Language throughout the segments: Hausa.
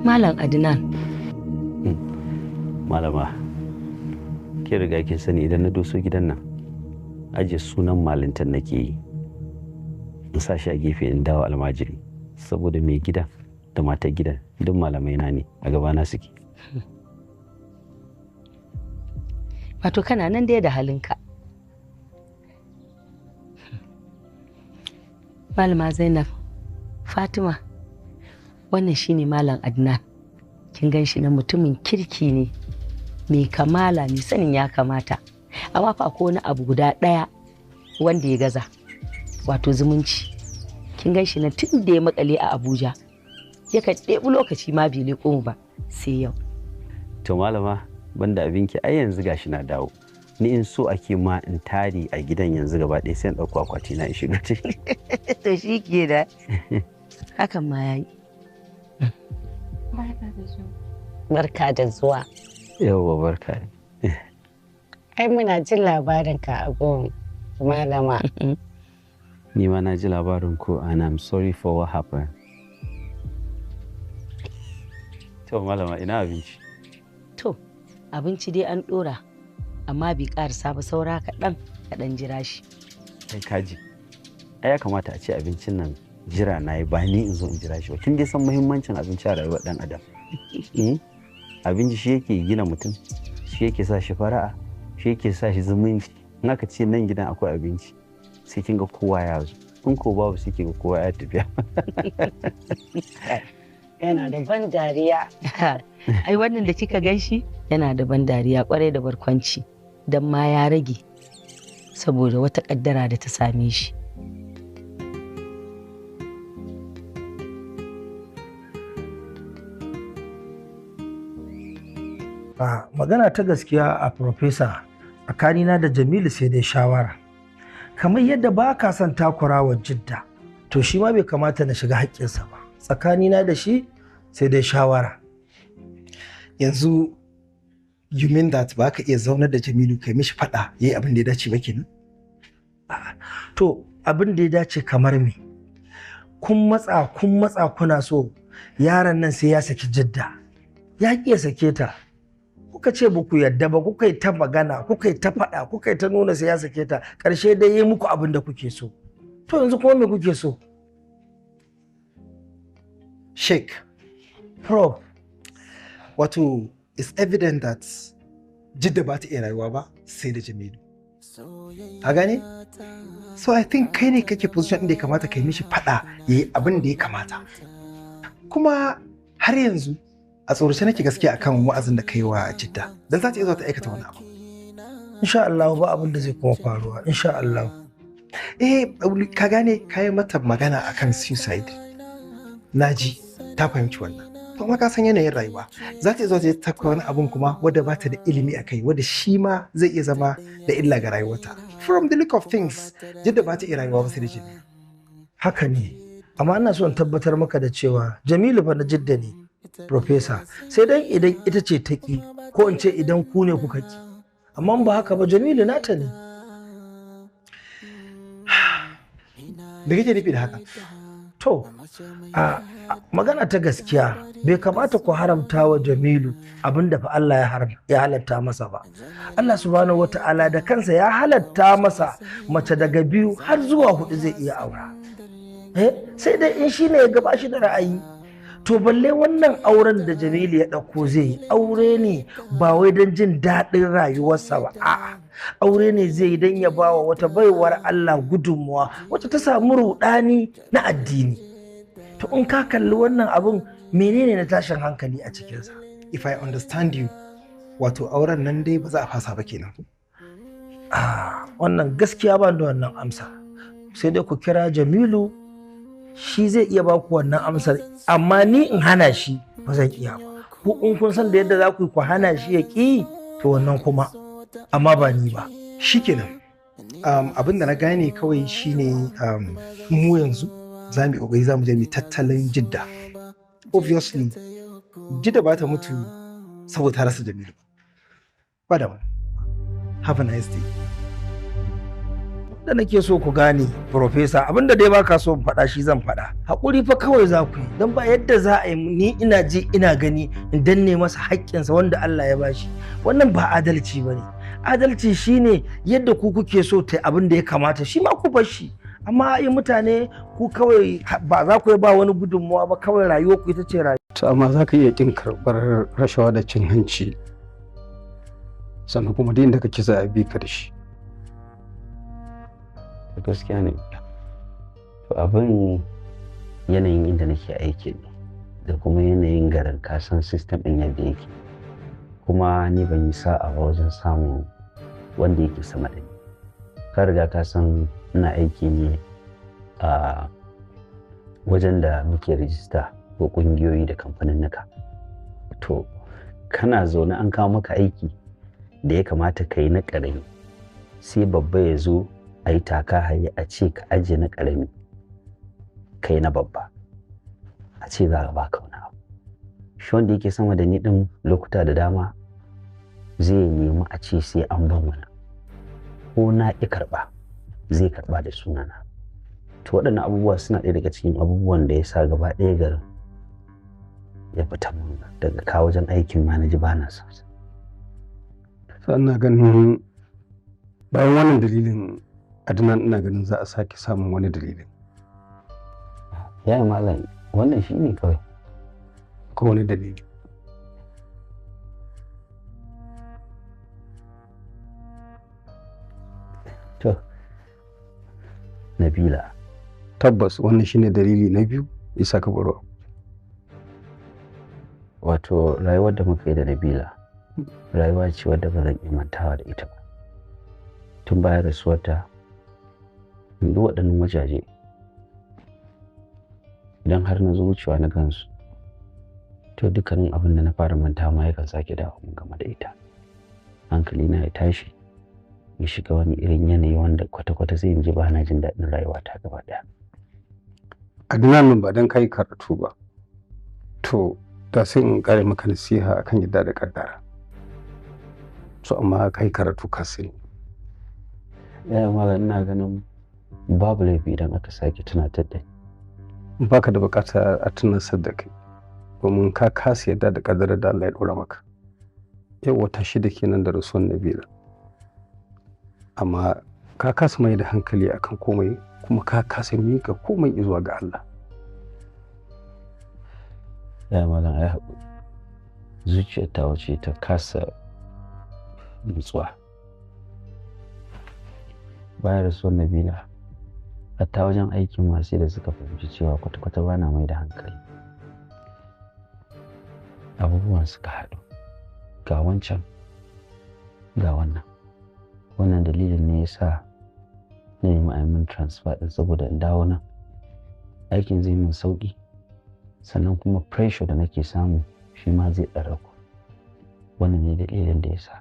Malam Adnan. Malama, ke riga kin sani idan na doso gidan nan aje sunan malintan nake yi. In sa shi a gefe in dawo almajiri saboda mai gida da matar gidan duk malamai na ne a gabana suke. Wato kana nan dai da halinka. Malama Zainab, Fatima, wannan shine Malam Adnan. Kin gan shi na mutumin kirki ne, mai kamala, mai sanin ya kamata. Amma fa akwai wani abu guda ɗaya wanda ya gaza, wato zumunci. Kin gan shi na tun da ya makale a Abuja, yakan ɗebi lokaci ma bai leƙo mu ba sai yau. To malama, banda abinki ai yanzu gashi na dawo. Ni in so ake ma in tari a gidan yanzu gaba ɗaya sai in ɗauko akwati na in shiga ciki. To shi ke da hakan ma yayi. Barka da zuwa. Yawwa barka. Ai muna jin labarin ka a gun malama. Ni ma na ji labarin ku and I'm sorry for what happened. To malama ina abinci? To abinci dai an ɗora. Amma bai karasa ba, saura kaɗan jira shi. Kai kaji, ai ya kamata a ce abincin nan jira na yi ba ni in zo in jira shi ba. Kin dai san muhimmancin abinci a rayuwar ɗan adam. Abinci shi yake gina mutum, shi yake sa shi fara'a, shi yake sa shi zumunci. In aka ce nan gidan akwai abinci sai kin ga kowa ya zo. In ko babu sai kin ga kowa ya tafiya. Yana da ban dariya. Ai wannan da kika gan shi yana da ban dariya kwarai da barkwanci. Dan ma ya rage saboda wata kaddara da ta same shi. Magana ta gaskiya a Profesa, tsakanina da Jamilu sai dai shawara. Kamar yadda ba ka son takurawa Jidda, to shi ma bai kamata na shiga haƙƙinsa ba. Tsakanina da shi sai dai shawara. Yanzu you mean that ba ka iya zaunar da Jamilu kai mishi faɗa yayi abin da ya dace ba kenan? To abin da ya dace kamar me? Kun matsa kuna so yaron nan sai ya saki Jidda. Ya ƙi ya sake ta. Kuka ce ba ku yadda ba, kuka yi ta magana, kuka yi ta faɗa, kuka yi ta nuna sai ya sake ta. Ƙarshe dai yi muku abin da kuke so. To yanzu kuma me kuke so? Sheikh, Prof, wato it's evident that Jidda ba ta iya rayuwa ba sai da Jamilu. Ka gane? So I think kai ne kake position da ya kamata kai mishi faɗa yayi abin da ya kamata. Kuma har yanzu a tsorace nake gaskiya akan wa'azin da kai wa Jidda. Dan za ta iya zuwa ta aikata wani abu. insha Allah ba abin da zai kuma faruwa, insha Allah. Ka gane kai mata magana akan suicide. Naji ta fahimci wannan. Kuma ka san yanayin rayuwa za ta zo ta taka wani abun kuma wadda ba ta da ilimi a kai wadda shi ma zai iya zama da illa ga rayuwarta. From the look of things, Jidda ba ta iya rayuwa ba sai da Jamilu. Haka ne, amma ina so in tabbatar maka da cewa Jamilu fa na Jidda ne, Professor. Sai dan idan ita ce ta ki, ko in ce idan ku ne kuka ki. Amma ba haka ba, Jamilu nata ne. Me kake nufi da haka? To, magana ta gaskiya bai kamata ku haramta wa Jamilu abinda fa Allah ya halatta masa ba. Allah subhanahu wata'ala da kansa ya halatta masa mace daga 2 har zuwa 4 zai iya aura. Sai dai in shine ya gaba shi da ra'ayi. To balle wannan auren da Jamilu ya ɗauko zai yi aure ne ba wai don jin daɗin rayuwarsa ba. A'a, aure ne zai yi don ya bawa wata baiwar Allah gudunmuwa wacce ta samu ruɗani na addini. To in ka kalli wannan abun menene na tashin hankali a cikinsa? If I understand you, wato auren nan dai ba za a fasa ba kenan. Wannan gaskiya ba da wannan amsa. Sai dai ku kira Jamilu, shi zai iya ba ku wannan amsar, amma ni in hana shi ba zan iya ba. Ku in kun san da yadda za ku hana shi ya ƙi, to wannan kuma, amma ba ni ba. Shikenan. Abin da na gane kawai shine mu yanzu za mu ƙoƙari za mu je mu tattalin Jidda. Obviously, Jidda ba ta mutu saboda ta rasa Jamilu. Ba da Have a nice day. da nake so ku gane profesa, abinda dai baka so in faɗa shi zan faɗa. Haƙuri fa kawai za ku yi, don ba yadda za a yi ni ina ji ina gani in danne masa haƙƙinsa wanda Allah ya bashi. Wannan ba adalci ba ne. Adalci shine yadda ku kuke so ta abin da ya kamata shi ma ku bar shi. Amma yi mutane ku kawai ba za ku yi ba wani gudunmawa ba, kawai rayuwar ku ita ce rayuwa. To amma za ka iya ƙin karɓar rashawa da cin hanci, sannan kuma duk inda kake za a bi ka da shi. Gaskiya ne. To abin yanayin inda nake aiki ne da kuma yanayin garin, kasan system ɗin yadda yake, kuma ni ban yi sa'a ba wajen samun wanda yake sama da ni. Ka riga ka san ina aiki ne a wajen da muke rijista ko ƙungiyoyi da kamfaninnika. To kana zaune an kawo maka aiki da ya kamata ka yi na ƙarami, sai babba ya zo a yi taka haye a ce ka ajiye na ƙarami ka yi na babba, a ce za ka baka wani abu. Shi wanda yake sama da ni ɗin lokuta da dama zai nemi a ce sai an ban wani, ko na ƙi karɓa zai karɓa da sunana. To waɗannan abubuwa suna ɗaya daga cikin abubuwan da ya sa gaba ɗaya garin ya fita mun daga ka wajen aikin ma na ji ba na son sa. Sannan ganin bayan wannan dalilin Adnan, ina ganin za a sake samun wani dalilin. Ya yi malam, wannan shi ne kawai. Ko wani dalili? To, Nabila. Tabbas wannan shine dalili na biyu isa ka baro. Wato rayuwar da muka yi da Nabila rayuwa ce wadda ba zan iya mantawa da ita ba. Tun bayan rasuwarta, duk waɗannan wajaje idan har na zo wucewa na gansu, to dukkanin abin da na fara manta ma yakan sake dawo mun game da ita. Hankali na ya tashi, ya shiga wani irin yanayi wanda kwata-kwata zai ji ba na jin daɗin rayuwa ta gaba ɗaya. Adnan, ba dan kai karatu ba, to da sai in kare maka nasiha akan yadda da kaddara. So amma kai karatu ka sani. Ya malam, ina ganin babu laifi idan aka sake tunatar da ni. Baka da bukata a tunasar da kai, domin ka kasa yadda da kaddara da Allah ya dora maka. Yau wata 6 kenan da rasuwar Nabila, amma ka kasa mai da hankali akan komai, kuma ka kasa mika komai zuwa ga Allah. Ya malam, ai haƙuri, zuciyar ta wace ta kasa nutsuwa. Bayan rasuwar Nabila, hatta wajen aikin masu da suka fahimci cewa kwata-kwata ba na mai da hankali. Abubuwan suka haɗu, ga wancan ga wannan. Wannan dalilin ne ya sa na nemi a yi min transfer ɗin, saboda in dawo nan aikin zai min sauƙi, sannan kuma pressure da nake samu shi ma zai ɗan ragu. Wannan ne dalilin da ya sa.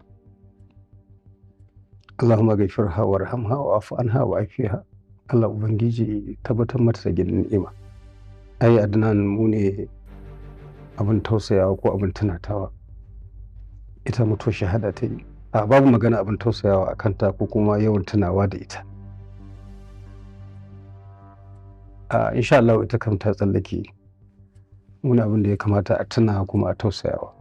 Allahumma ghafirha warhamha wa'fu anha wa'afiha. Allah ubangiji tabbatar mata da gidan ni'ima. Ai Adnan, mu ne abin tausayawa ko abin tunatawa. Ita mutuwar shahada ta yi. A babu magana abin tausayawa a kanta ko kuma yawan tunawa da ita. Insha Allah ita kam ta tsallake. Wani abin da ya kamata a tuna kuma a tausayawa.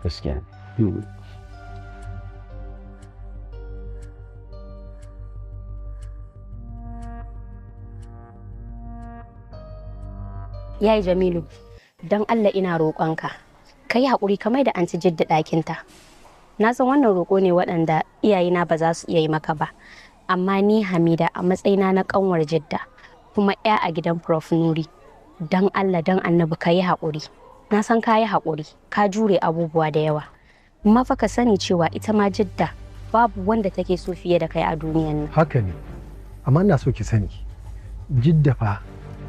Gaskiya ne. Yayi Jamilu, don Allah ina roƙonka, ka yi haƙuri ka mai da anti Jidda ɗakinta. Na san wannan roƙo ne waɗanda iyayena ba za su iya yi maka ba, amma ni Hamida a matsayina na ƙanwar Jidda kuma 'ya a gidan Prof Nuri, don Allah don Annabi ka yi haƙuri. Na san ka yi haƙuri, ka jure abubuwa da yawa, amma fa ka sani cewa ita ma Jidda babu wanda take so fiye da kai a duniyan nan. Haka ne, amma ina so ki sani, Jidda fa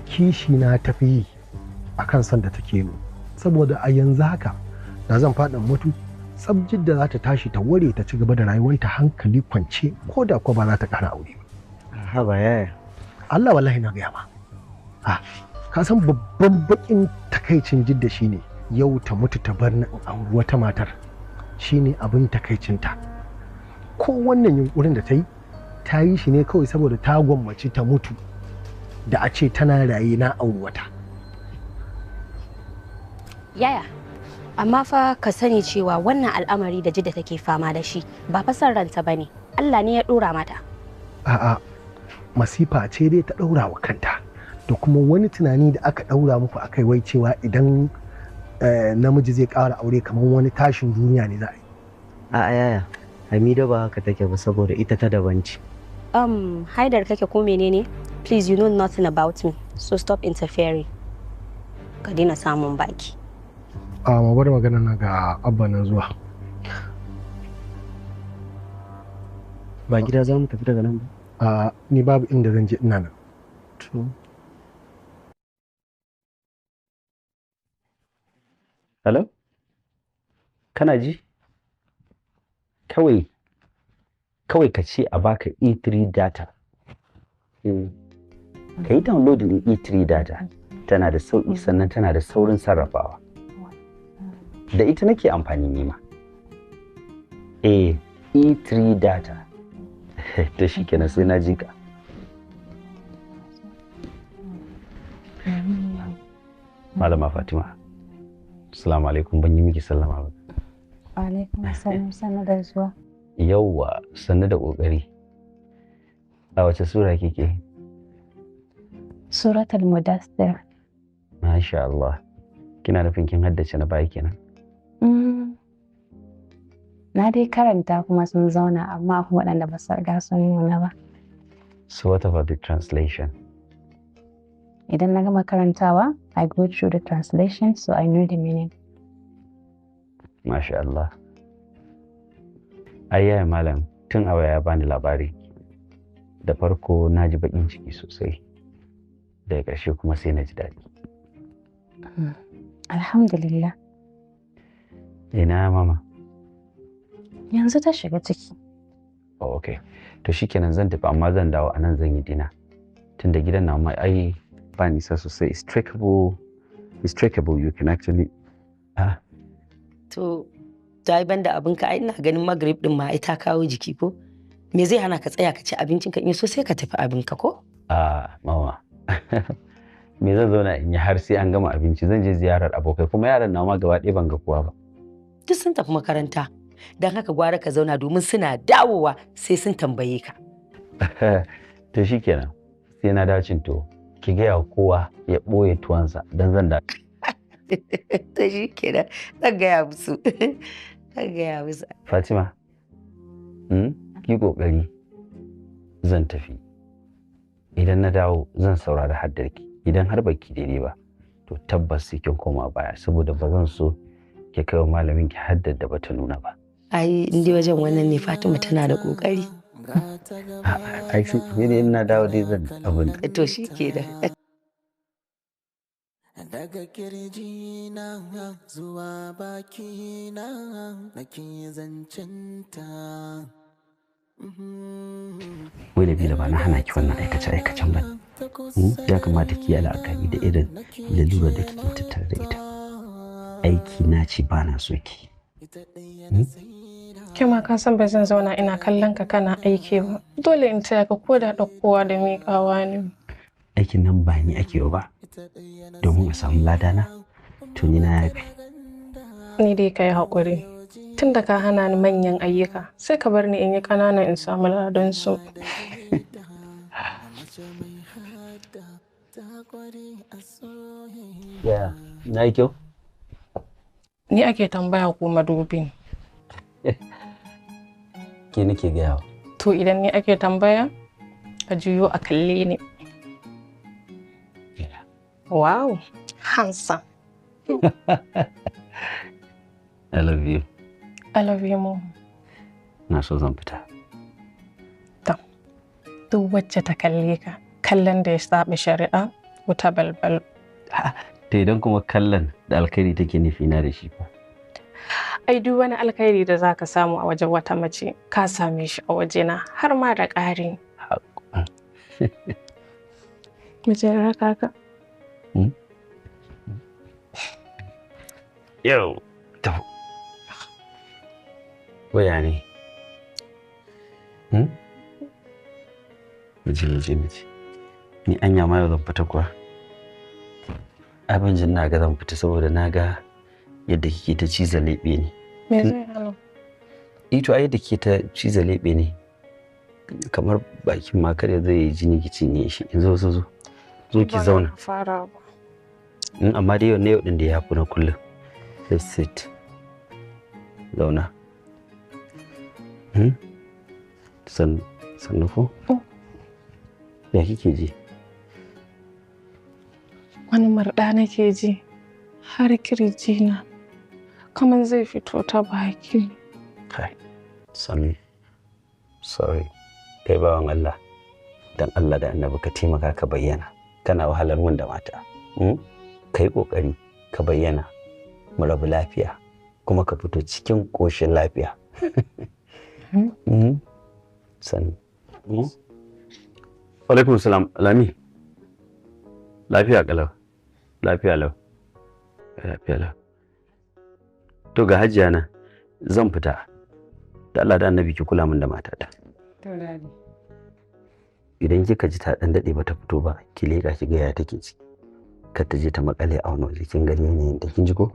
kishi na tafi yi a kan son da take yi, saboda a yanzu haka da zan faɗa mutu, tsab Jidda za ta tashi ta ware ta ci gaba da rayuwarta hankali kwance, ko da ko ba za ta ƙara aure ba. Haba yaya. Allah wallahi na gaya ma. Ka san babban bakin takaicin Jidda shine yau ta mutu ta bar ni in auri wata matar, shine abin takaicinta. ko wannan yunkurin da ta yi shi ne kawai saboda ta gwammaci ta mutu da a ce tana raye na auri wata. Yaya, amma fa ka sani cewa wannan al'amari da Jidda take fama da shi ba fa son ranta bane. Allah ne ya dora mata. A'a, masifa ce dai ta daura wa kanta da kuma wani tunani da aka daura muku akai wai cewa idan namiji zai ƙara aure kamar wani tashin duniya ne za a yi. A'a yaya, Hamida ba haka take ba saboda ita ta daban ce. Haidar kake ko menene? Please, you know nothing about me, so stop interfering. Ka daina samun baki. Ma bar magana na ga abba nan zuwa. Ba gida za mu tafi daga nan ba? Ni babu inda zan je ina nan. Hello? Kana ji? Kawai ka ce a baka E3 data. Ka yi downloading E3 data. Tana da sauƙi sannan tana da saurin sarrafawa. Da ita nake amfani nima. E3 data. Da shi kenan sai na ji ka. Malama Fatima. Assalamu alaikum, ban yi miki sallama ba. Wa alaikum assalam, sannu da zuwa. Yawwa, sannu da ƙoƙari. A wace sura kike? Suratul Mudaththir. Masha Allah. Kina nufin kin haddace na baya kenan? Na dai karanta kuma sun zauna amma kuma waɗanda ba su riga sun nuna ba. So what about the translation? Idan na gama karantawa, I go through the translation so I know the meaning. Masha Allah. Ayyaya malam, tun a waya ya bani labari. Da farko na ji baƙin ciki sosai. Daga ƙarshe kuma sai na ji daɗi. Alhamdulillah. Ina mama? Yanzu ta shiga ciki. Oh, okay. To shikenan zan tafi amma zan dawo anan zan yi dina. Tunda gidan na mai ai ba nisa sosai. It's trackable. You can actually. To ai banda abinka ai ina ganin Maghrib din ma ai ta kawo jiki ko? Me zai hana ka tsaya ka ci abincin ka in so sai ka tafi abinka ko? Mama. Me zan zauna in yi har sai an gama abinci, zan je ziyarar abokai kuma yaran na ma gaba ɗaya ban ga kowa ba. Duk sun tafi makaranta. Don haka gwara ka zauna domin suna dawowa sai sun tambaye ka. To shikenan. Sai na dawo cin to. Ki gaya wa kowa ya ɓoye tuwansa don zan da. To shikenan. Zan gaya musu. Fatima. Ki kokari zan tafi. Idan na dawo zan saurari haddarki. Idan har baki daidai ba to tabbas sai kin koma baya saboda ba zan so ki kai wa malamin ki haddar da bata nuna ba. Ai indai wajen wannan ne Fatima tana da kokari. Ai shi ne ina dawo dai zan abin. To shikenan. Daga kirji na zuwa baki na nake zancinta. Wai da bila ba na hana ki wannan aikace-aikacen ba. Ya kamata ki yi la'akari da irin lalurar da kike tattare da ita. Aiki na ce ba na so ki. Kima ka san ba zan zauna ina kallon ka kana aiki ba. Dole in taya ka koda ɗaukowa da miƙawa ne. Aikin nan ba ni ake ba. Domin a samu ladana, to ni na yafi. Ni dai ka yi haƙuri. Tun da ka hana ni manyan ayyuka, sai ka bar ni in yi ƙanana in samu ladan su. Ya, na yi kyau? Ni ake tambaya ko madubin. Ke nake gaya wa. To idan ni ake tambaya, ka juyo a kalle ni. Wow, handsome. I love you. I love you more. Na so zan fita. To, duk wacce ta kalle ka, kallon da ya saba shari'a, wuta balbal. To idan kuma kallon da alkhairi take nufi na da shi fa. Ai duk wani alkhairi da zaka samu a wajen wata mace, ka same shi a wajena har ma da ƙari. Mace raka ka. Yau, tafi. Waya ne? Miji. Ni anya ma yau zan fita kuwa. Abin jin na ga zan fita saboda na ga yadda kike ta ciza leɓe ne. Me zai hana? Ito ai yadda kike ta ciza leɓe ne. Kamar bakin ma kada zai yi jini ki cinye shi. In zo ki zauna. Fara ba. Amma dai yau ne yau din da ya fi na kullum. Let's sit. Zauna. Sannu ko? Ya kike ji? Wani marɗa nake ji har kirjina kamar zai fito ta baki. Kai, Sami, sorry. Kai bawan Allah, dan Allah da annabi ka taimaka ka bayyana. Kana wahalar mun da mata. Kai kokari ka bayyana. Mu rabu lafiya kuma ka fito cikin koshin lafiya. Sani. Alaikum salam, Lami. Lafiya kalau. Lafiya lau. To ga hajiya na zan fita. Da Allah da annabi ki kula min da matata. To dadi. Idan kika ji ta dan dade bata fito ba, ki leka ki ga ya take ciki. Kar ta je ta makale a wani waje, kin gani ne da kin ji ko?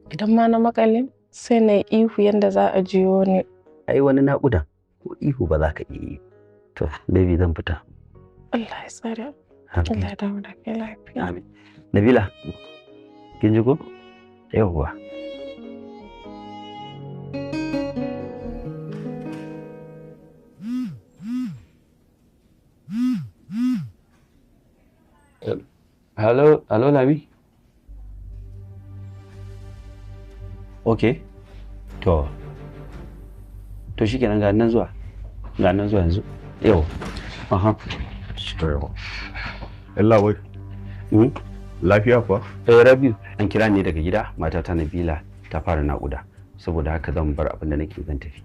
Idan ma na makale sai na ihu yanda za a jiyo ne. Ai wani naƙuda ko ihu ba za ka iya yi. To baby zan fita. Allah ya tsare. Allah ya dawo da kai lafiya. Amin. Nabila, kin ji ko? Yawwa. Hello, Lami. Okay. To shikenan ga nan zuwa. Yanzu. Yau. Aha. Allah wai. Lafiya kuwa? Rabiu, an kira ni daga gida, matata Nabila ta fara naƙuda. Saboda haka zan bar abin da nake zan tafi.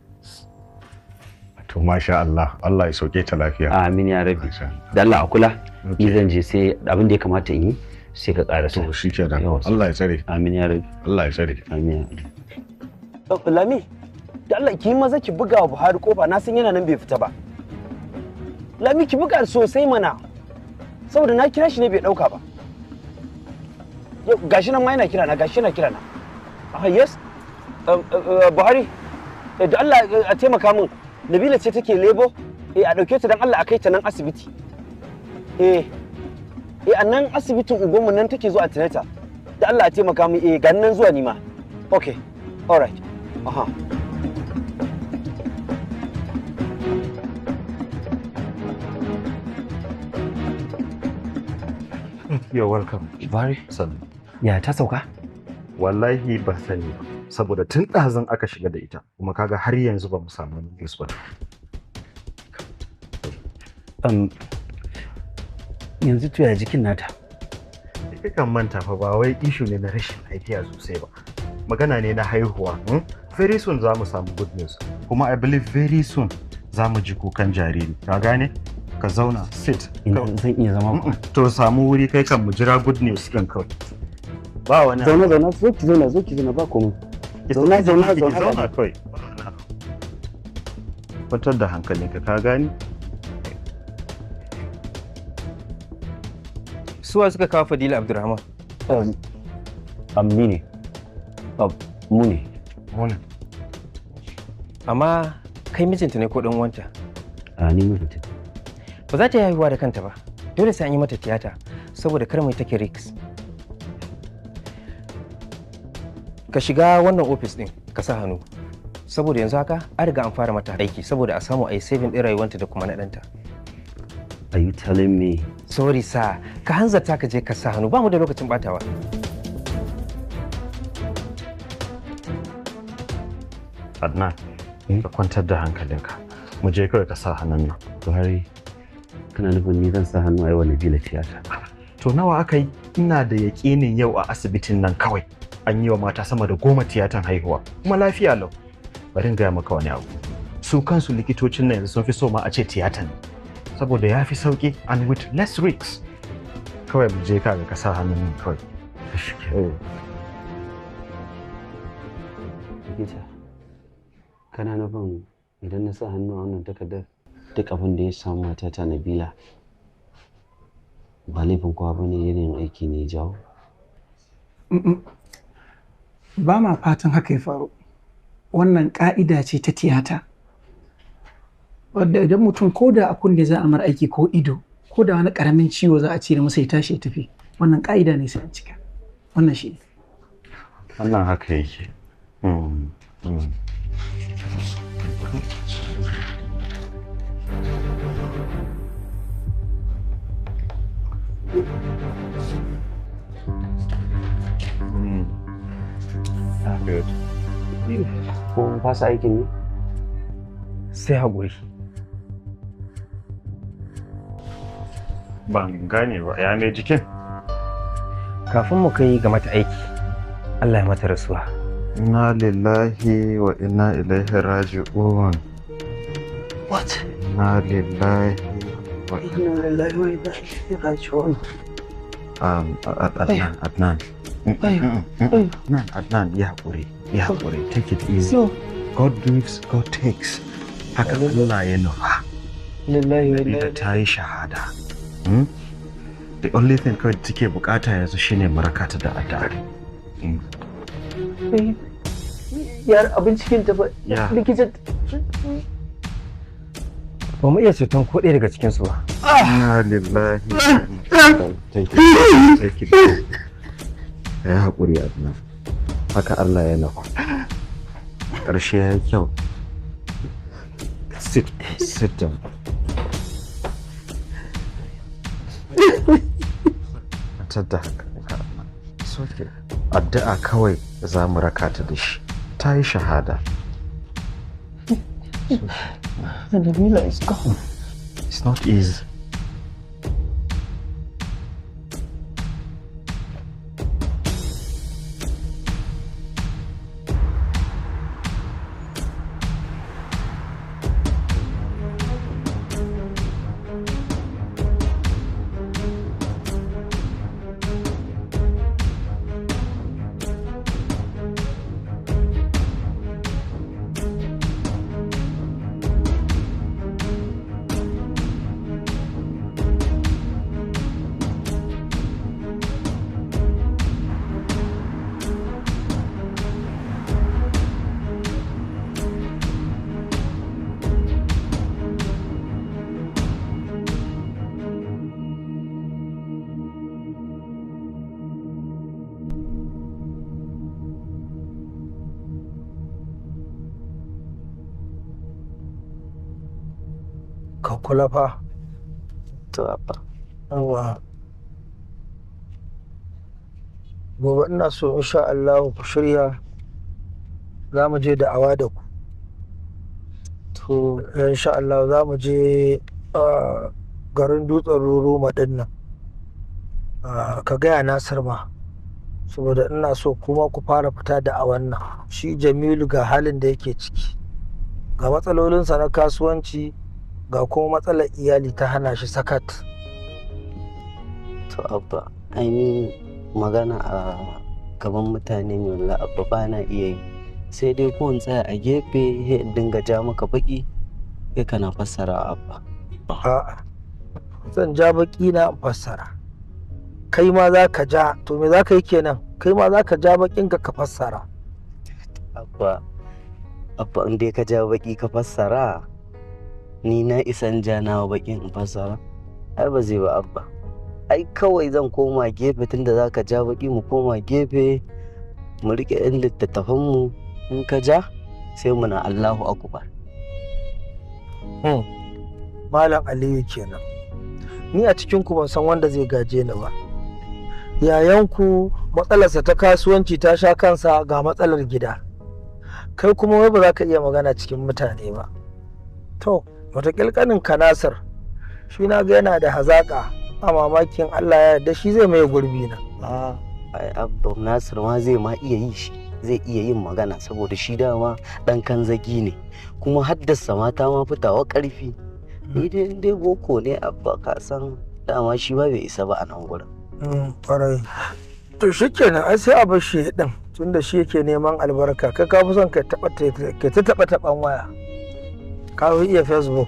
To masha Allah, Allah ya sauke ta lafiya. Amin ya Rabbi. Da Allah a kula. Ni zan je sai abin da ya kamata in yi sai ka ƙara sa. To shikenan. Allah ya tsare. Amin ya Rabbi. Allah ya tsare. Amin. Lami, da Allah ki maza ki buga wa Buhari kofa, na san yana nan bai fita ba. Lami ki buga sosai mana. Saboda na kira shi ne bai dauka ba. Yau gashi nan ma yana kira na. Yes. Buhari, da Allah a taimaka min. Nabila ce take lebo. A dauke ta dan Allah a kai ta nan asibiti. A nan asibitin ugonmu nan take zuwa tinata. Da Allah a taimaka min. Ga nan zuwa ni ma. Okay. All right. Aha. You're welcome. Bari. Sannu. Ya ta sauka? Wallahi ba sani ba. Saboda tun ɗazun aka shiga da ita kuma kaga har yanzu ba mu samu news ba. Yanzu to ya jikin nata? Kakan manta fa ba wai issue ne na rashin lafiya sosai ba. Magana ne na haihuwa. Very soon za mu samu good news. Kuma I believe very soon za mu ji kukan jariri. Ka gane? Ka zauna, sit. Zan iya zama ku. To samu wuri kai kan mu jira good news ɗin kawai. Ba wani. Zauna, zo ki zauna ba komai. Zauna kawai. Fitar da hankalinka, ka gani? Suwa suka kawo Fadila Abdulrahman? Ni ne. Mu ne. Amma kai mijinta ne ko ɗan uwanta? Ni mijinta. Ba za ta yi haihuwa da kanta ba. Dole sai an yi mata tiyata saboda kar mai take risk. Ka shiga wannan ofis ɗin ka sa hannu. Saboda yanzu haka an riga an fara mata aiki saboda a samu a yi saving ɗin rayuwanta da kuma na ɗanta. Are you telling me? Sorry sa, ka hanzarta ka je ka sa hannu, ba mu da lokacin batawa. Adnan, ka kwantar da hankalinka. Mu je kawai ka sa hannun nan. Buhari, kana nufin ni zan sa hannu a yi wa Nabila tiyata? To nawa aka yi? Ina da yaƙinin yau a asibitin nan kawai an yi wa mata sama da 10 tiyatan haihuwa. Kuma lafiya lau. Bari in gaya maka wani abu. Su kansu likitocin nan yanzu sun fi so ma a ce tiyatan. Saboda ya fi sauƙi and with less risks. Kawai mu je ka sa hannun nan kawai. kana nufin idan na sa hannu a wannan takardar duk abin da ya samu matata Nabila ba laifin kowa bane, yanayin aiki ne jawo? Ba ma fatan haka ya faru. Wannan ƙa'ida ce ta tiyata. Wadda idan mutum ko da a kunne za a mar aiki ko ido, ko da wani ƙaramin ciwo za a cire masa ya tashi ya tafi, wannan ƙa'ida ne sai an cika. Wannan shi ne. Wannan haka yake. Good. Ko fasa aikin ne? Sai haƙuri. Ban gane ba, ya ne jikin? Kafin mu kai ga mata aiki, Allah ya mata rasuwa. Inna lillahi wa inna ilaihi raji'un. What? Inna lillahi wa inna ilaihi raji'un. Adnan. Adnan, ya haƙuri, take it easy. No. God gives, God takes. Haka Allah ya nufa. Farida ta yi shahada. The only thing kawai da take bukata yanzu shine marakata da addu'a. Yar abin cikin ta ba likita. Ba mu iya ceton ko ɗaya daga cikinsu ba. Inna lillahi. Take it. Ya haƙuri Adnan. Haka Allah ya nufa. Ƙarshe ya yi kyau. Sit down. Tadda haka. Soke. Addu'a kawai za mu raka ta da shi. Ta yi shahada. Nabila is gone. It's not easy. Ka kula fa. To abba. Yawa. Gobe ina so insha Allah ku shirya za mu je da'awa da ku. To insha Allah za mu je garin dutsen Ruruma din nan. Ka gaya Nasir ma. Saboda ina so kuma ku fara fita da'awan nan. Shi Jamilu ga halin da yake ciki. Ga matsalolinsa na kasuwanci. Ga kuma matsalar iyali ta hana shi sakat. To abba, ainihin magana a gaban mutane ne wala abba ba na iya yi. Sai dai ko in tsaya a gefe in dinga ja maka baki kai kana fassara abba. A'a, zan ja baki na fassara. Kai ma za ka ja, to me za ka yi kenan? Kai ma za ka ja bakin ka fassara. Abba in dai ka ja baki ka fassara, ni na isan janawa bakin in fassara. Ai ba zai ba abba. Ai kawai zan koma gefe tunda zaka ja baki mu koma gefe mu rike ɗan littattafan mu, in ka ja sai muna Allahu akbar. Malam Aliyu kenan. Ni a cikin ku ban san wanda zai gaje ni ba. Yayanku matsalarsa ta kasuwanci ta sha kansa ga matsalar gida. Kai kuma wai ba za ka iya magana cikin mutane ba. To, wataƙil ƙanin ka Nasir, shi na ga yana da hazaƙa, a mamakin Allah ya yarda shi zai mai gurbi na. Ai abba Nasir ma zai ma iya yi shi, zai iya yin magana saboda shi dama ɗan kan zagi ne, kuma haddasa mata ma fitawa ƙarfi. Ni dai boko ne abba, ka san dama shi ba bai isa ba a nan gurin. Ƙwarai. To shi kenan ai sai a bar shi ɗin, tunda shi yake neman albarka kai ka fi son ka taɓa taɓan waya ka fi iya Facebook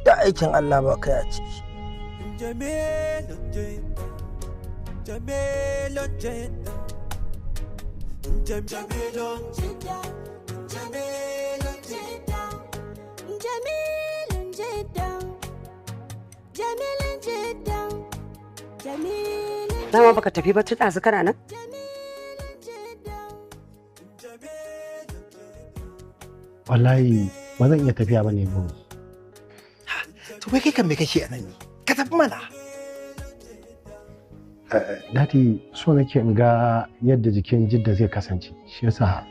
da aikin Allah ba kai a ciki. Dama baka tafi ba tun ɗazu kana nan? Wallahi ba zan iya tafiya ba ne mu. To wai kai kan me kake a nan ne? Ka tafi mana. Dadi so nake in ga yadda jikin Jidda zai kasance. Shi yasa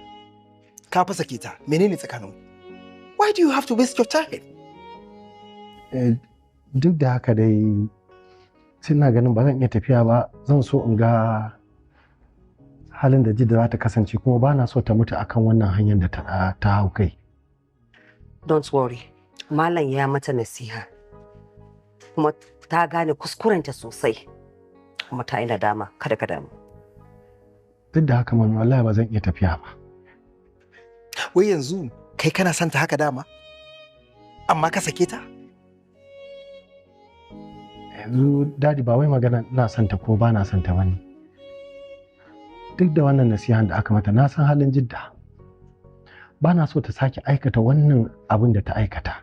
ka fa sake ta. Menene tsakanin? Why do you have to waste your time? Duk da haka dai suna ganin ba zan iya tafiya ba, zan so in ga halin da Jidda za ta kasance kuma ba na so ta mutu akan wannan hanyar da ta hau kai. Don't worry, Malam ya mata nasiha kuma ta gane kuskurenta sosai kuma ta yi nadama, kada ka damu. Duk da haka mami wallahi ba zan iya tafiya ba. Wai yanzu kai kana son ta haka dama? Amma ka sake ta? Yanzu dadi ba wai magana ina son ta ko ba na son ta bane. Duk da wannan nasihan da aka mata na san halin Jidda. Ba na so ta sake aikata wannan abin da ta aikata.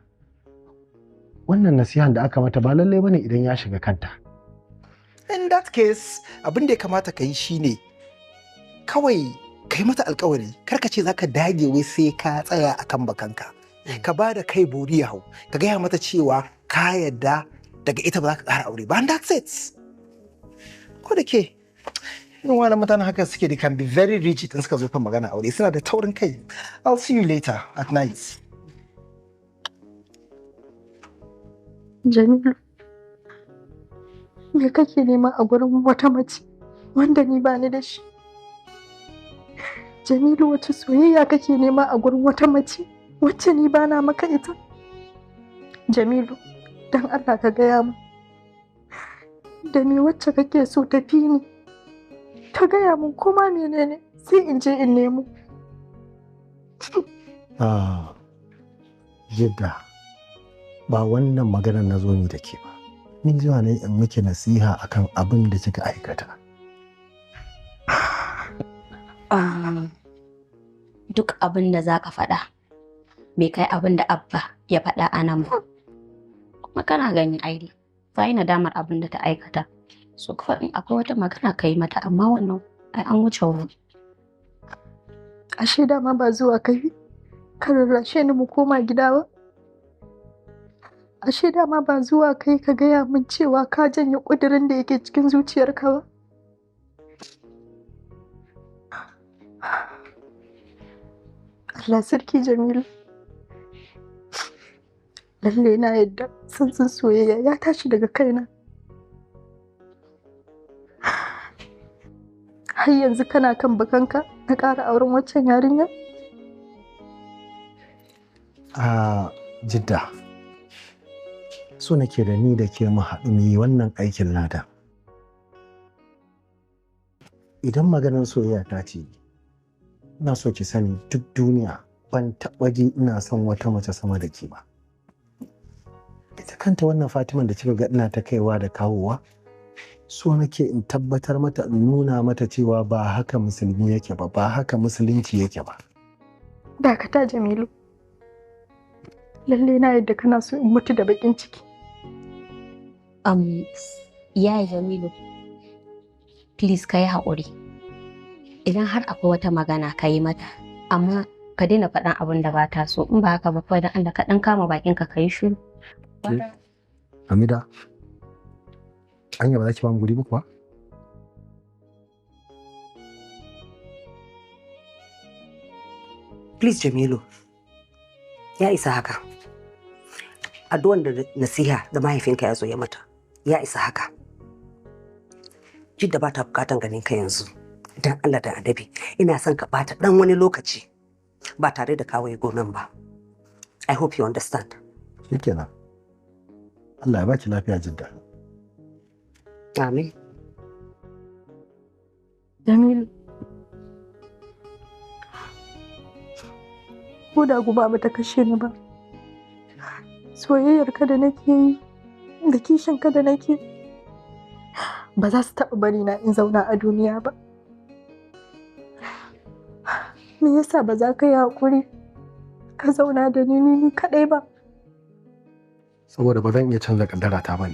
Wannan nasihan da aka mata ba lallai bane idan ya shiga kanta. In that case, abin da ya kamata ka yi shine kawai kai mata alkawari, kar ka ce zaka dage wai sai ka tsaya akan bakanka. Ka ba da kai bori ya hau, ka gaya mata cewa ka yadda daga ita ba za ka ƙara aure ba, and that's it. Ko da ke irin wani mutanen haka suke, they can be very rigid in suka zo kan magana aure, suna da taurin kai. I'll see you later at night. Jamilu, me kake nema a gurin wata mace wanda ni ba ni da shi? Jamilu, wata soyayya kake nema a gurin wata mace wacce ni ba na maka ita? Jamilu, don Allah ka gaya mu da me wacce kake so tafi ni? Ka gaya mun kuma menene sai in je in nemo. Jidda, ba wannan maganar na zo ni da ke ba. Ni zuwa ne in miki nasiha akan abin da kika aikata. Duk abin da za ka faɗa, bai kai abin da Abba ya faɗa a nan ba. Kuma kana gani aidi, ta yi nadamar abin da ta aikata. So kawai in akwai wata magana ka yi mata, amma wannan ai an wuce wuri. Ashe dama ba zuwa kai ka rarrashe ni mu koma gida ba? Ashe dama ba zuwa kai ka gaya min cewa ka janye ƙudurin da yake cikin zuciyarka ba? Allah sarki Jamilu. Lalle na yadda sansan soyayya ya tashi daga kaina. Har yanzu kana kan bakanka na ƙara auren waccan yarinya? Jidda, so nake da ni da ke mu haɗu mu yi wannan aikin lada. Idan maganar soyayya ta ce, ina so ki sani duk duniya ban taɓa ji ina son wata mace sama da ke ba. Ita kanta wannan Fatiman da kika ga ina ta kaiwa da kawowa, so nake in tabbatar mata, in nuna mata cewa ba haka musulmi yake ba, ba haka musulunci yake ba. Dakata Jamilu. Lalle na yadda kana so in mutu da bakin ciki. Yaya Jamilu, please ka yi haƙuri. Idan har akwai wata magana ka yi mata, amma ka daina faɗan abin da ba ta so. In ba haka ba kawai dan Allah ka ɗan kama bakinka ka yi shiru. Hamida, anya ba za ki ba mu guri ba kuwa? Please Jamilu, ya isa haka. Addu'an da nasiha da mahaifinka ya zo ya mata, ya isa haka. Jidda ba ta bukatan ganin ka yanzu. Dan Allah da adabi, ina son ka bata dan wani lokaci ba tare da kawai gonan ba. I hope you understand. Shikenan. Allah ya baki lafiya Jidda. Amin. Jamilu, ko da guba ba ta kashe ni ba, soyayyar ka da nake yi da kishin ka da nake ba za su taɓa bari na in zauna a duniya ba. Me yasa ba za ka yi haƙuri ka zauna da ni kaɗai ba? Saboda ba zan iya canza kaddara ta bane.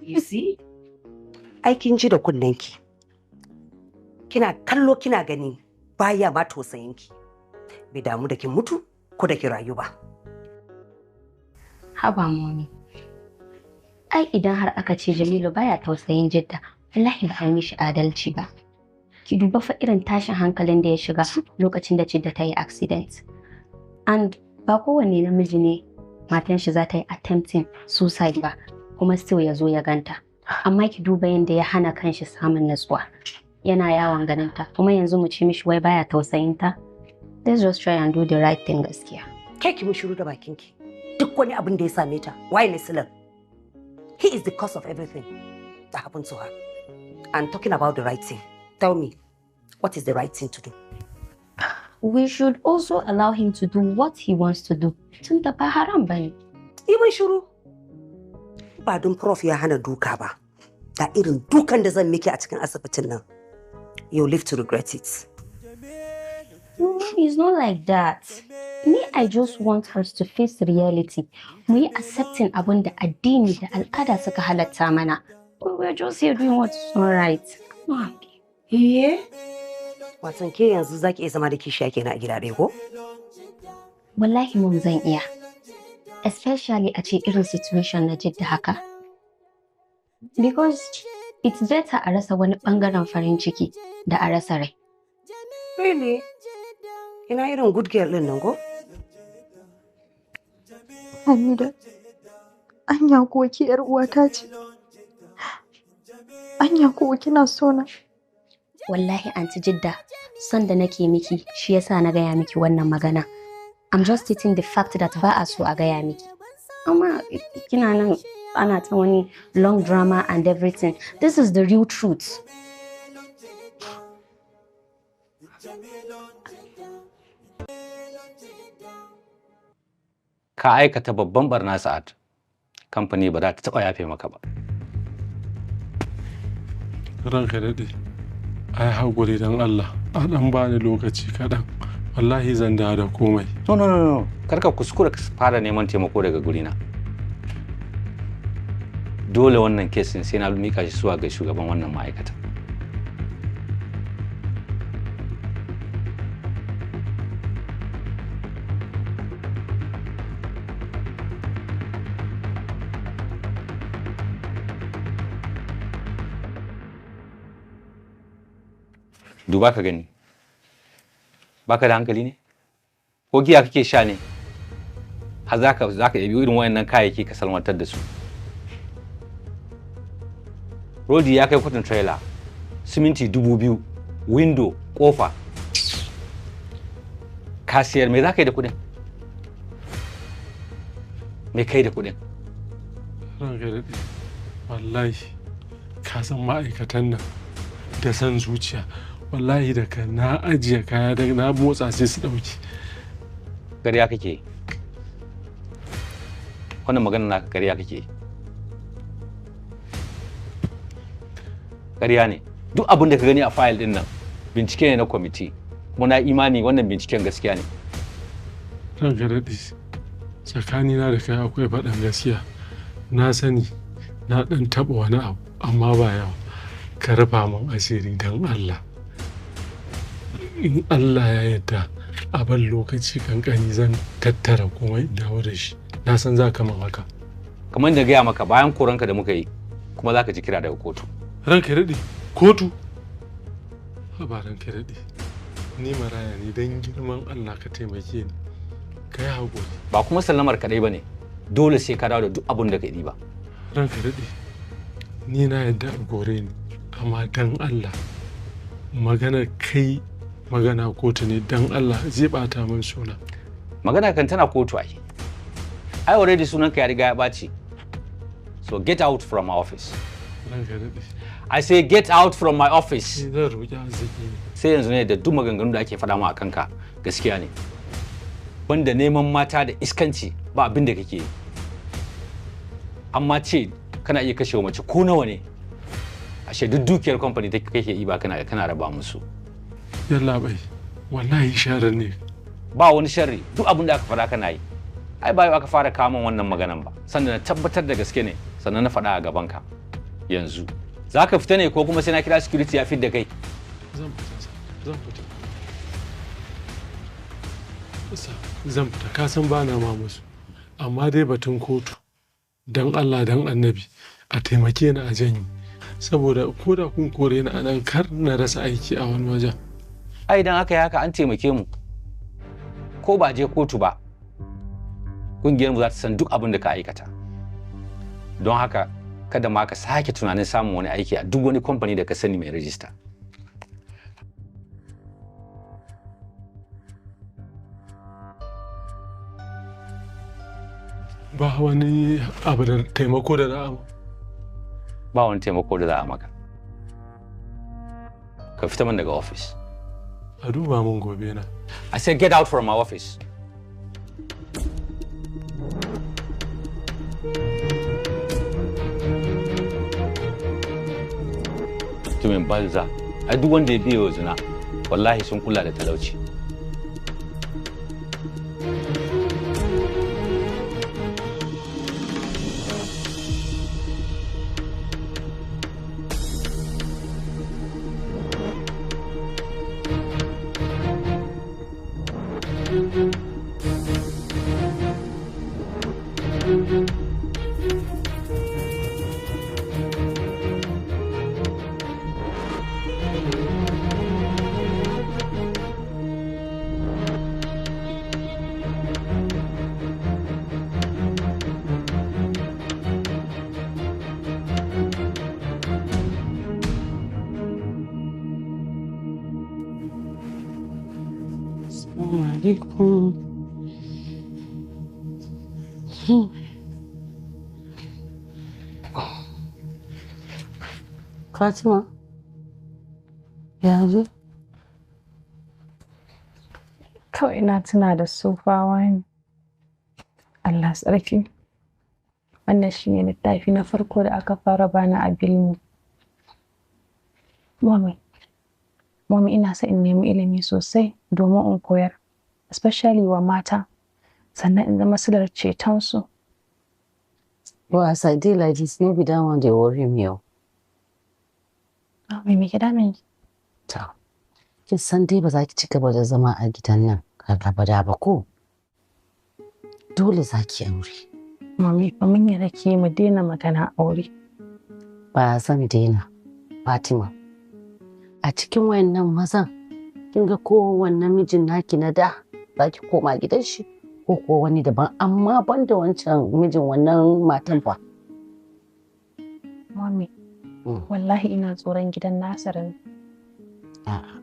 You see? Ai kin ji da kunnenki. Kina kallo kina gani baya ma tausayinki. Bai damu da kin mutu ko da ki rayu ba. Haba Moni. Ai idan har aka ce Jamilu baya tausayin Jidda, wallahi ba a yi mishi adalci ba. Ki duba fa irin tashin hankalin da ya shiga lokacin da Jidda ta yi accident. And ba kowane namiji ne matan shi za ta yi attempting suicide ba, kuma still ya zo ya ganta. Amma ki duba yadda ya hana kanshi samun natsuwa. Yana yawon ganinta, kuma yanzu mu ce mishi wai baya tausayinta. Let's just try and do the right thing gaskiya. Kai ki mu shiru da bakinki. Duk wani abin da ya same ta, why ne silan? He is the cause of everything that happened to her. And talking about the right thing, tell me, what is the right thing to do? We should also allow him to do what he wants to do. Tunda ba haram bane. Even shiru. Ba don prof ya hana duka ba. Da irin dukan da zan miki a cikin asibitin nan. You'll live to regret it. No, it's not like that. Me, I just want her to face reality. We accepting abun da addini da al'ada suka halatta mana. We're just here doing what's all right. Yeah. Watan ke yanzu zaki iya zama da kishiya kenan a gida ɗaya ko? Wallahi mun zan iya. Especially a ce irin situation na Jidda haka. Because it's better a rasa wani bangaren farin ciki da a rasa rai. Really? Ina irin good girl ɗin nan ko? Hamida, anya kuwa ki ‘yar uwata ce? Anya kuwa kina so na? Wallahi Aunty Jidda, son da nake miki shi yasa na gaya miki wannan magana. I'm just stating the fact that ba a so a gaya miki. Amma kina nan ana ta wani long drama and everything. This is the real truth. Ka aikata babban barna Sa'ad. Kamfani ba za ta taɓa yafe maka ba. Ranka daɗe, ai haƙuri don Allah, a ɗan bani lokaci kaɗan. Wallahi zan da komai. No. Karka kuskura ka fara neman taimako daga gurina. Dole wannan kesin sai na mika shi zuwa ga shugaban wannan ma'aikata. Duba ka gani. Baka da hankali ne? Ko giya kake sha ne? Har zaka yabi irin wayannan kayayyaki ka salwantar da su. Rodi ya kai kudin trailer, siminti 2000, window, kofa. Kasiyar me zaka yi da kudin? Me kai da kudin? Ranka daɗe, wallahi ka san ma'aikatan nan da san zuciya. Wallahi da ka na ajiye kaya da na motsa sai su dauki. Ƙarya kake. Wannan magana naka ƙarya kake. Ƙarya ne. Duk abin da ka gani a file din nan bincike ne na kwamiti. Kuma na imani wannan binciken gaskiya ne. Ranka daɗe, tsakanina da kai akwai faɗan gaskiya. Na sani na ɗan taɓa wani abu amma ba yawa. Ka rufa min asiri don Allah. In Allah ya yarda a ban lokaci kankani zan tattara komai in dawo da shi. Na san za ka min haka. Kamar da gaya maka bayan koranka da muka yi kuma za ka ji kira daga kotu. Ranka daɗe, kotu? Haba ranka daɗe, ni maraya ne don girman Allah ka taimake ni. Ka yi haƙuri. Ba kuma sallamar kaɗai ba ne, dole sai ka dawo da duk abin da ka yi ba. Ranka daɗe, ni na yadda a gore ni, amma don Allah magana kai magana kotu ne dan Allah zai bata min suna. Magana kan tana kotu ai. I already sunanka ya riga ya ɓaci. So get out from my office. I say get out from my office. Sai yanzu ne da duk maganganun da ake faɗa ma a kanka gaskiya ne. Banda neman mata da iskanci ba abin da kake yi. Amma ce kana iya kashe mace ko nawa ne. Ashe duk dukiyar company da kake yi ba kana raba musu. Yalla bai. Wallahi sharri ne. Ba wani sharri, duk abin da aka faɗa kana yi. Ai ba yau aka fara kamun wannan maganan ba. Sannan na tabbatar da gaske ne, sannan na faɗa a gaban ka. Yanzu. Za ka fita ne ko kuma sai na kira security ya fidda kai? Zan fita. Zan fita, ka san ba na ma musu. Amma dai batun kotu. Dan Allah dan Annabi a taimake ni a janyi. Saboda ko da kun kore ni anan kar na rasa aiki a wani wajen. Ai idan aka yi haka an taimake mu. Ko ba je kotu ba. Kungiyar mu za ta san duk abin da ka aikata. Don haka kada ma ka sake tunanin samun wani aiki a duk wani kamfani da ka sani mai rajista. Ba wani abu da taimako da za'a ba wani taimako da za'a maka. Ka fita min daga office. A duba mun gobe na. I said get out from my office. Mutumin banza, ai duk wanda ya biye wa zina, wallahi sun kula da talauci. alaikum. Fatima, ya je? Kawai ina tuna da sufawa ne. Allah tsarki. Wannan shi ne littafi na farko da aka fara bani a Bilmi. Mami ina so in nemi ilimi sosai domin in koyar, especially wa mata, sannan in zama silar cetonsu. Well, as I did like this, maybe that one they worry me. Me ke damin ki? Ta. Kin san dai ba za ki ci gaba da zama a gidan nan har abada ba ko? Dole za ki aure. Mami, fa mun yi rake mu daina magana aure. Ba zan daina, Fatima. A cikin wayannan mazan, kin ga ko wannan mijin naki na da za ki koma gidan shi ko wani daban, amma ban da wancan mijin wannan matan fa. Mami, wallahi ina tsoron gidan Nasirin.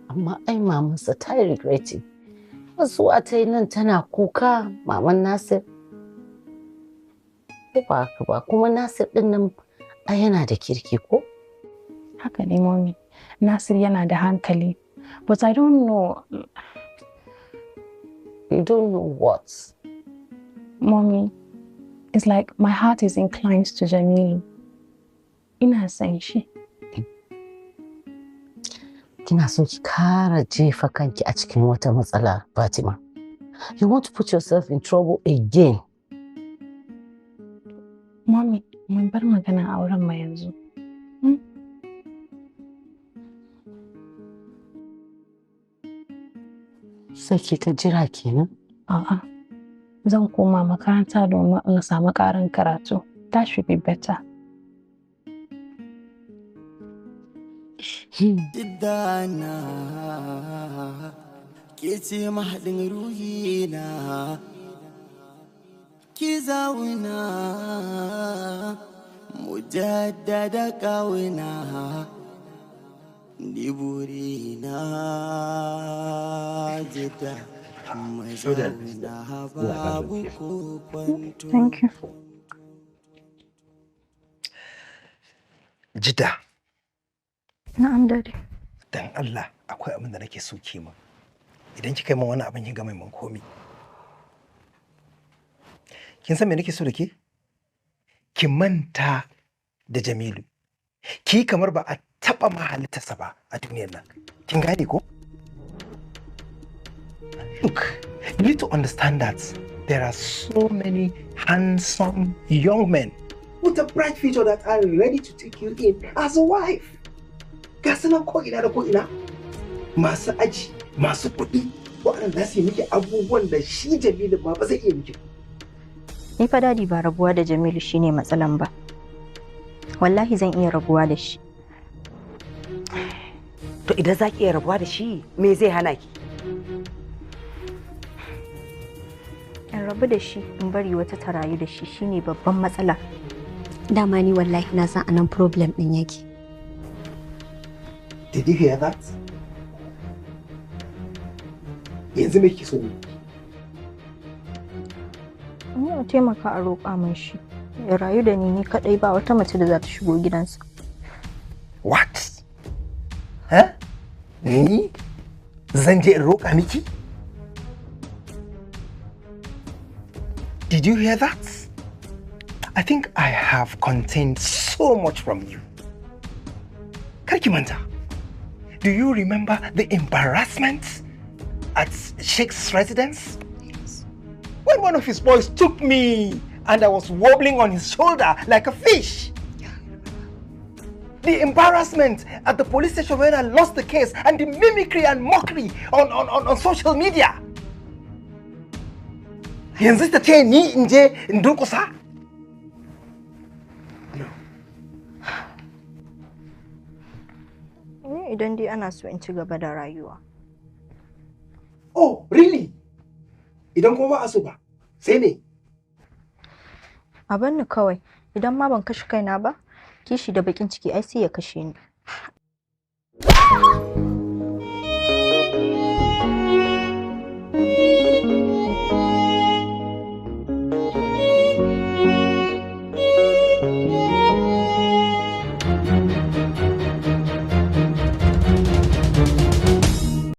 Amma ai mamansa ta yi regretting. Wasu a ta yi nan tana kuka maman Nasir. Ba haka ba, kuma Nasir ɗin nan ai yana da kirki ko? Haka ne Mami, Nasir yana da hankali. But I don't know. You don't know what? Mommy, it's like my heart is inclined to Jamilu. Ina san shi. Kina so ki kara jefa kanki a cikin wata matsala, Fatima. You want to put yourself in trouble again. Mommy, mun bar magana auren ma yanzu. Sai ki ta jira kenan? A'a. Zan koma makaranta domin in samu ƙarin karatu. That should be better. Jidda na ke ce mahaɗin ruhina, ki zauna mu jaddada ƙauna, ni buri na jidda mai zauna babu kwanto. Thank you. Jidda. Na'am dare. Dan Allah akwai abin da nake so ki min. Idan kika yi min wani abin ki ga mai man komi. Kin san me nake so da ke? Ki manta da Jamilu. Ki kamar ba a taɓa mahalittarsa ba a duniyar nan. Kin gane ko? Look, you need to understand that there are so many handsome young men with a bright future that are ready to take you in as a wife. Ga su nan ko'ina da ko'ina. Masu aji, masu kuɗi, waɗanda za su yi miki abubuwan da shi Jamilu ba zai iya miki. Ni fa dadi ba rabuwa da Jamilu shine matsalan ba. Wallahi zan iya rabuwa da shi. To idan za ki iya rabuwa da shi, me zai hana ki? In rabu da shi in bari wata ta rayu da shi shine babban matsala. Dama ni wallahi na san anan problem din yake. Did you hear that? Yanzu me kike so ne? Ni a taimaka a roƙa min shi. Ya rayu da ni kaɗai ba wata mace da za ta shigo gidansa. What? Huh? Ni? Zan je in roƙa miki? Did you hear that? I think I have contained so much from you. Karki manta. Do you remember the embarrassment at Sheikh's residence? Yes. When one of his boys took me and I was wobbling on his shoulder like a fish. The embarrassment at the police station when I lost the case and the mimicry and mockery on social media. Yanzu ta ce ni in je in durƙusa? No. Ni idan dai ana so in ci gaba da rayuwa. Oh, really? Idan kuma ba a so ba, sai me? A bar ni kawai, idan ma ban kashe kaina ba, kishi da bakin ciki ai sai ya kashe ni.